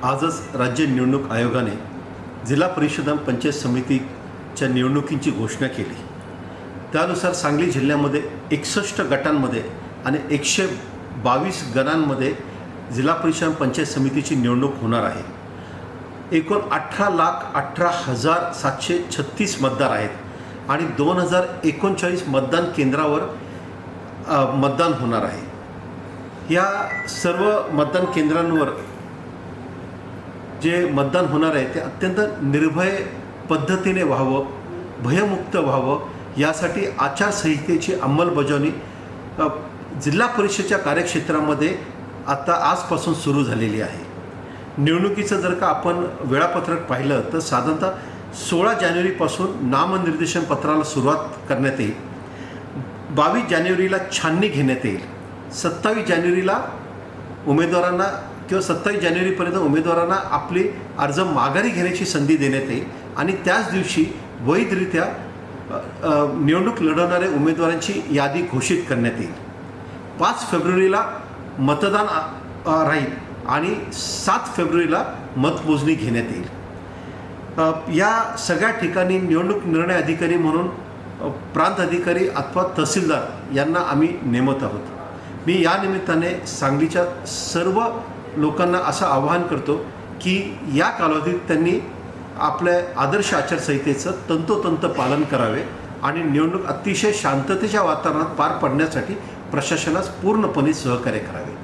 आजच राज्य निवडणूक आयोगाने जिल्हा परिषद पंचायत समितीच्या निवडणुकींची घोषणा केली। त्यानुसार सांगली जिल्ह्यामध्ये 61 गटांमध्ये आणि 122 गणांमध्ये जिल्हा परिषद पंचायत समितीची निवडणूक होणार आहे। एकूण 18,18,736 मतदार आहेत आणि 2039 मतदान केंद्रावर मतदान होणार आहे। या सर्व मतदान केंद्रांवर जे मतदान होणार आहे ते अत्यंत निर्भय पद्धतीने व्हावं, भयमुक्त व्हावं, यासाठी आचारसंहितेची अंमलबजावणी जिल्हा परिषदेच्या कार्यक्षेत्रामध्ये आता आजपासून सुरू झालेली आहे। निवडणुकीचं जर का आपण वेळापत्रक पाहिलं तर साधारणतः 16 जानेवारीपासून नामनिर्देशन पत्राला सुरुवात करण्यात येईल। 22 जानेवारीला छाननी घेण्यात येईल। 27 जानेवारीला उमेदवारांना किंवा 27 जानेवारीपर्यंत उमेदवारांना आपली अर्ज माघारी घेण्याची संधी देण्यात येईल आणि त्याच दिवशी वैधरित्या निवडणूक लढवणाऱ्या उमेदवारांची यादी घोषित करण्यात येईल। 5 फेब्रुवारीला मतदान राहील आणि 7 फेब्रुवारीला मतमोजणी घेण्यात येईल। या सगळ्या ठिकाणी निवडणूक निर्णय अधिकारी म्हणून प्रांत अधिकारी अथवा तहसीलदार यांना आम्ही नेमत आहोत। मी या निमित्ताने सांगलीच्या सर्व लोकांना असं आवाहन करतो की या कालावधीत त्यांनी आपल्या आदर्श आचारसंहितेचं तंतोतंत पालन करावे आणि निवडणूक अतिशय शांततेच्या वातावरणात पार पडण्यासाठी प्रशासनास पूर्णपणे सहकार्य करावे।